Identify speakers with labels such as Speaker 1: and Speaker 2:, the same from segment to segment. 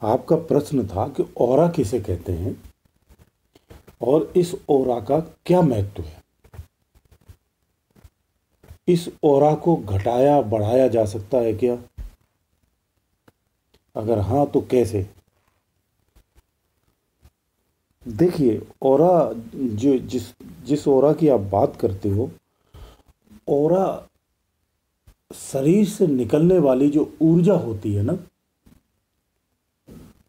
Speaker 1: आपका प्रश्न था कि ऑरा किसे कहते हैं और इस ऑरा का क्या महत्व है। इस ऑरा को घटाया बढ़ाया जा सकता है क्या? अगर हाँ तो कैसे? देखिए, ऑरा जो जिस जिस ऑरा की आप बात करते हो, ऑरा शरीर से निकलने वाली जो ऊर्जा होती है ना,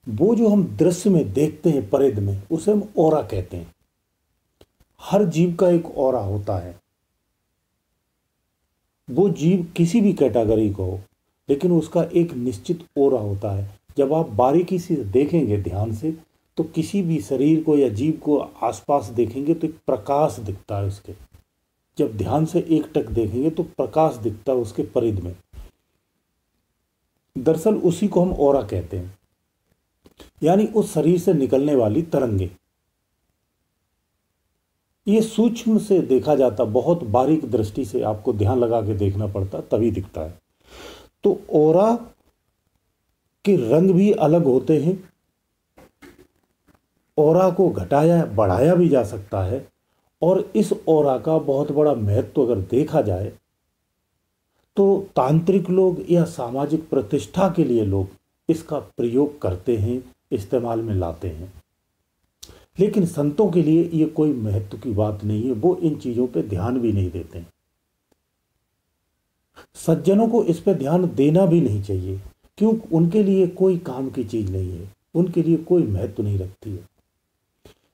Speaker 1: वो जो हम दृश्य में देखते हैं परिध में, उसे हम ऑरा कहते हैं। हर जीव का एक ऑरा होता है। वो जीव किसी भी कैटेगरी का हो, लेकिन उसका एक निश्चित ऑरा होता है। जब आप बारीकी से देखेंगे ध्यान से, तो किसी भी शरीर को या जीव को आसपास देखेंगे तो एक प्रकाश दिखता है उसके। जब ध्यान से एक टक देखेंगे तो प्रकाश दिखता है उसके परिध में। दरअसल उसी को हम ऑरा कहते हैं, यानी उस शरीर से निकलने वाली तरंगे। ये सूक्ष्म से देखा जाता, बहुत बारीक दृष्टि से आपको ध्यान लगा के देखना पड़ता, तभी दिखता है। तो ऑरा के रंग भी अलग होते हैं। ऑरा को घटाया बढ़ाया भी जा सकता है, और इस ऑरा का बहुत बड़ा महत्व अगर देखा जाए तो तांत्रिक लोग या सामाजिक प्रतिष्ठा के लिए लोग इसका प्रयोग करते हैं, इस्तेमाल में लाते हैं। लेकिन संतों के लिए ये कोई महत्व की बात नहीं है, वो इन चीजों पे ध्यान भी नहीं देते हैं। सज्जनों को इस पे ध्यान देना भी नहीं चाहिए, क्यों? उनके लिए कोई काम की चीज नहीं है, उनके लिए कोई महत्व नहीं रखती है।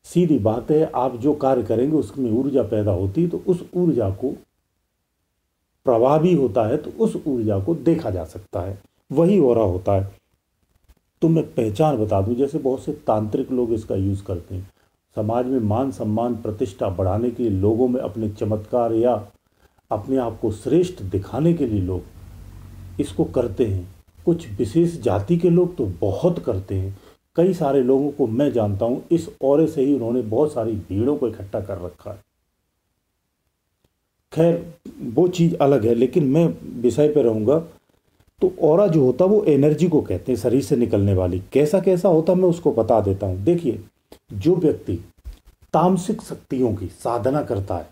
Speaker 1: सीधी बात है, आप जो कार्य करेंगे उसमें ऊर्जा पैदा होती है, तो उस ऊर्जा को प्रभावी होता है, तो उस ऊर्जा को देखा जा सकता है, वही ऑरा होता है। तो मैं पहचान बता दूं, जैसे बहुत से तांत्रिक लोग इसका यूज करते हैं समाज में मान सम्मान प्रतिष्ठा बढ़ाने के लिए, लोगों में अपने चमत्कार या अपने आप को श्रेष्ठ दिखाने के लिए लोग इसको करते हैं। कुछ विशेष जाति के लोग तो बहुत करते हैं। कई सारे लोगों को मैं जानता हूं, इस ऑरे से ही उन्होंने बहुत सारी भीड़ों को इकट्ठा कर रखा है। खैर, वो चीज़ अलग है, लेकिन मैं विषय पे रहूँगा। तो ऑरा जो होता है वो एनर्जी को कहते हैं, शरीर से निकलने वाली। कैसा कैसा होता मैं उसको बता देता हूँ। देखिए, जो व्यक्ति तामसिक शक्तियों की साधना करता है,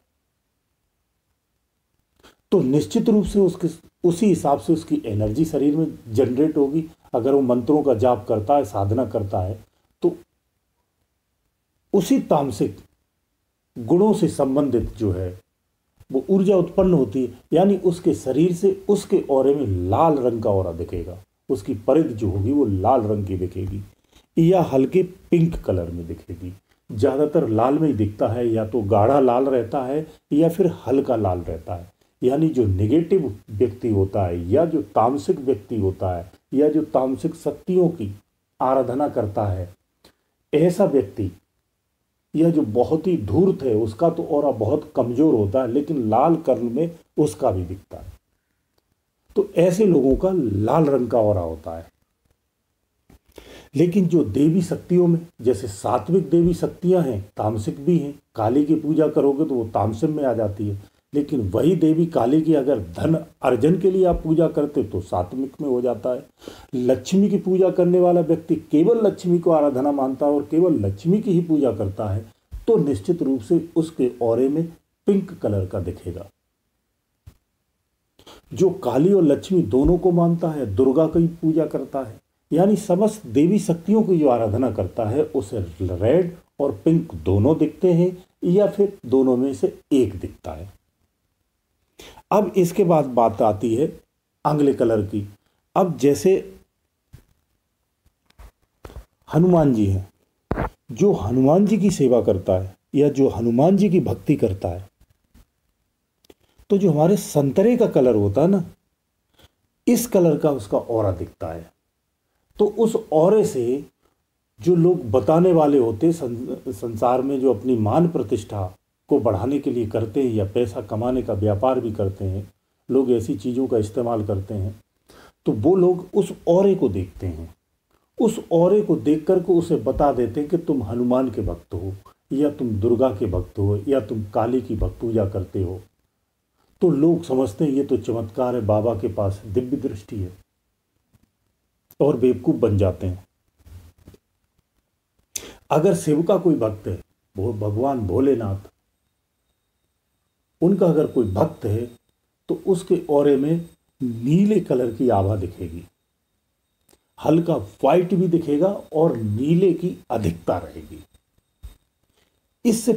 Speaker 1: तो निश्चित रूप से उसके उसी हिसाब से उसकी एनर्जी शरीर में जनरेट होगी। अगर वो मंत्रों का जाप करता है, साधना करता है, तो उसी तामसिक गुणों से संबंधित जो है वो ऊर्जा उत्पन्न होती है। यानी उसके शरीर से उसके ऑरे में लाल रंग का ऑरा दिखेगा। उसकी परिध जो होगी वो लाल रंग की दिखेगी, या हल्के पिंक कलर में दिखेगी। ज़्यादातर लाल में ही दिखता है, या तो गाढ़ा लाल रहता है या फिर हल्का लाल रहता है। यानी जो नेगेटिव व्यक्ति होता है, या जो तामसिक व्यक्ति होता है, या जो तामसिक शक्तियों की आराधना करता है, ऐसा व्यक्ति, यह जो बहुत ही धूर्त है, उसका तो ऑरा बहुत कमजोर होता है, लेकिन लाल कर्ण में उसका भी दिखता है। तो ऐसे लोगों का लाल रंग का ऑरा होता है। लेकिन जो देवी शक्तियों में, जैसे सात्विक देवी शक्तियां हैं, तामसिक भी हैं। काली की पूजा करोगे तो वो तामसिक में आ जाती है। लेकिन वही देवी काली की अगर धन अर्जन के लिए आप पूजा करते तो सात्विक में हो जाता है। लक्ष्मी की पूजा करने वाला व्यक्ति केवल लक्ष्मी को आराधना मानता है और केवल लक्ष्मी की ही पूजा करता है, तो निश्चित रूप से उसके ऑरे में पिंक कलर का दिखेगा। जो काली और लक्ष्मी दोनों को मानता है, दुर्गा की पूजा करता है, यानी समस्त देवी शक्तियों की जो आराधना करता है, उसे रेड और पिंक दोनों दिखते हैं, या फिर दोनों में से एक दिखता है। अब इसके बाद बात आती है अगले कलर की। अब जैसे हनुमान जी हैं, जो हनुमान जी की सेवा करता है या जो हनुमान जी की भक्ति करता है, तो जो हमारे संतरे का कलर होता है ना, इस कलर का उसका ऑरा दिखता है। तो उस ऑरे से जो लोग बताने वाले होते संसार में, जो अपनी मान प्रतिष्ठा को बढ़ाने के लिए करते हैं या पैसा कमाने का व्यापार भी करते हैं, लोग ऐसी चीज़ों का इस्तेमाल करते हैं, तो वो लोग उस ऑरे को देखते हैं। उस ऑरे को देख कर को उसे बता देते हैं कि तुम हनुमान के भक्त हो, या तुम दुर्गा के भक्त हो, या तुम काली की भक्त पूजा करते हो। तो लोग समझते हैं ये तो चमत्कार है, बाबा के पास दिव्य दृष्टि है, और बेवकूफ़ बन जाते हैं। अगर शिव का कोई भक्त है, वो भगवान भोलेनाथ, उनका अगर कोई भक्त है तो उसके ऑरे में नीले कलर की आभा दिखेगी, हल्का व्हाइट भी दिखेगा और नीले की अधिकता रहेगी। इससे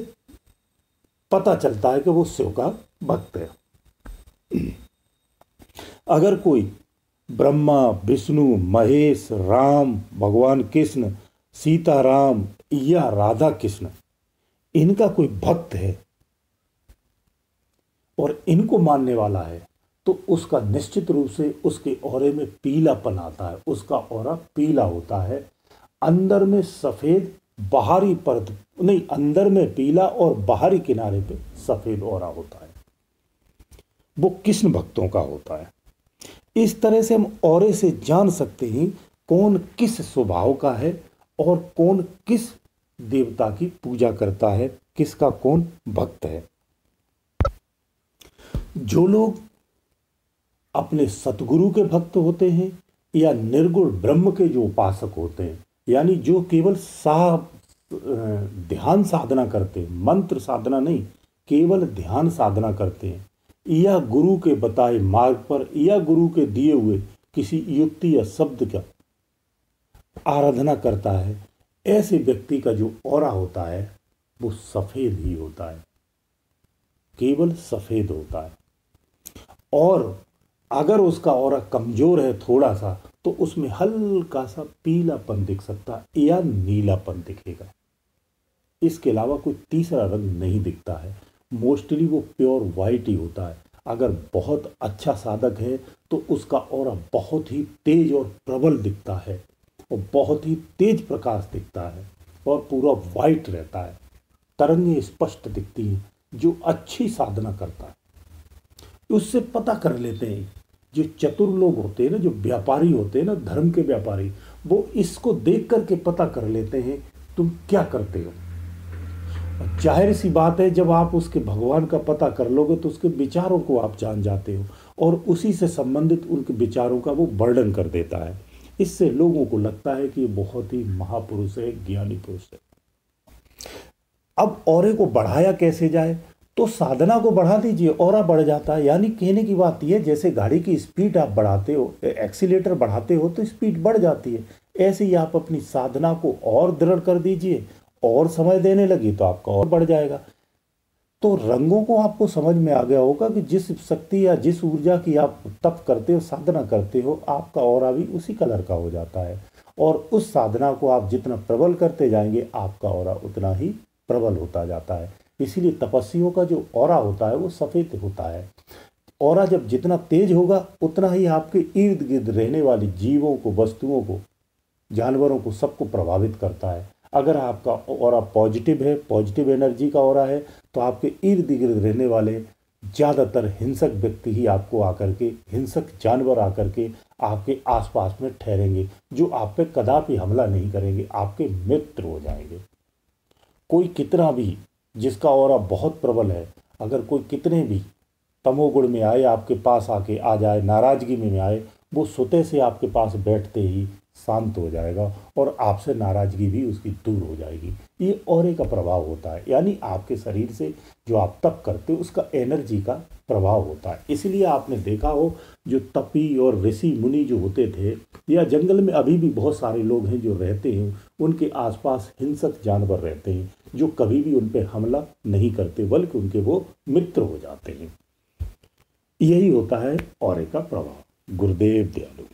Speaker 1: पता चलता है कि वो शिव का भक्त है। अगर कोई ब्रह्मा, विष्णु, महेश, राम, भगवान कृष्ण, सीताराम या राधा कृष्ण, इनका कोई भक्त है और इनको मानने वाला है, तो उसका निश्चित रूप से उसके ऑरे में पीलापन आता है, उसका ऑरा पीला होता है। अंदर में सफेद, बाहरी परत नहीं, अंदर में पीला और बाहरी किनारे पे सफेद ऑरा होता है। वो कृष्ण भक्तों का होता है। इस तरह से हम ऑरे से जान सकते हैं कौन किस स्वभाव का है और कौन किस देवता की पूजा करता है, किसका कौन भक्त है। जो लोग अपने सतगुरु के भक्त होते हैं या निर्गुण ब्रह्म के जो उपासक होते हैं, यानी जो केवल ध्यान साधना करते हैं, मंत्र साधना नहीं, केवल ध्यान साधना करते हैं, या गुरु के बताए मार्ग पर या गुरु के दिए हुए किसी युक्ति या शब्द का आराधना करता है, ऐसे व्यक्ति का जो ऑरा होता है वो सफेद ही होता है, केवल सफेद होता है। और अगर उसका ऑरा कमजोर है थोड़ा सा, तो उसमें हल्का सा पीलापन दिख सकता है या नीलापन दिखेगा। इसके अलावा कोई तीसरा रंग नहीं दिखता है। मोस्टली वो प्योर वाइट ही होता है। अगर बहुत अच्छा साधक है तो उसका ऑरा बहुत ही तेज और प्रबल दिखता है और बहुत ही तेज प्रकाश दिखता है और पूरा वाइट रहता है, तरंगें स्पष्ट दिखती हैं। जो अच्छी साधना करता है उससे पता कर लेते हैं। जो चतुर लोग होते हैं ना, जो व्यापारी होते हैं ना, धर्म के व्यापारी, वो इसको देख करके पता कर लेते हैं तुम क्या करते हो। जाहिर सी बात है, जब आप उसके भगवान का पता कर लोगे तो उसके विचारों को आप जान जाते हो और उसी से संबंधित उनके विचारों का वो वर्णन कर देता है। इससे लोगों को लगता है कि ये बहुत ही महापुरुष है, ज्ञानी पुरुष है। अब ऑरे को बढ़ाया कैसे जाए, तो साधना को बढ़ा दीजिए, ऑरा बढ़ जाता है। यानी कहने की बात यह है, जैसे गाड़ी की स्पीड आप बढ़ाते हो, एक्सीलेटर बढ़ाते हो तो स्पीड बढ़ जाती है, ऐसे ही आप अपनी साधना को और दृढ़ कर दीजिए और समय देने लगी तो आपका और बढ़ जाएगा। तो रंगों को आपको समझ में आ गया होगा कि जिस शक्ति या जिस ऊर्जा की आप तप करते हो, साधना करते हो, आपका ऑरा भी उसी कलर का हो जाता है। और उस साधना को आप जितना प्रबल करते जाएंगे, आपका ऑरा उतना ही प्रबल होता जाता है। इसीलिए तपस्वियों का जो ऑरा होता है वो सफ़ेद होता है। ऑरा जब जितना तेज होगा उतना ही आपके इर्द गिर्द रहने वाले जीवों को, वस्तुओं को, जानवरों को, सबको प्रभावित करता है। अगर आपका ऑरा पॉजिटिव है, पॉजिटिव एनर्जी का ऑरा है, तो आपके इर्द गिर्द रहने वाले ज़्यादातर हिंसक व्यक्ति ही आपको आकर के, हिंसक जानवर आकर के आपके आसपास में ठहरेंगे, जो आप पे कदापि हमला नहीं करेंगे, आपके मित्र हो जाएंगे। कोई कितना भी, जिसका ऑरा बहुत प्रबल है, अगर कोई कितने भी तमोगुण में आए, आपके पास आके आ जाए, नाराजगी में आए, वो स्वतः से आपके पास बैठते ही शांत हो जाएगा और आपसे नाराजगी भी उसकी दूर हो जाएगी। ये ऑरे का प्रभाव होता है, यानी आपके शरीर से जो आप तप करते हो उसका एनर्जी का प्रभाव होता है। इसलिए आपने देखा हो, जो तपी और ऋषि मुनि जो होते थे, या जंगल में अभी भी बहुत सारे लोग हैं जो रहते हैं, उनके आसपास हिंसक जानवर रहते हैं जो कभी भी उन पर हमला नहीं करते, बल्कि उनके वो मित्र हो जाते हैं। यही होता है ऑरे का प्रभाव। गुरुदेव दयालु।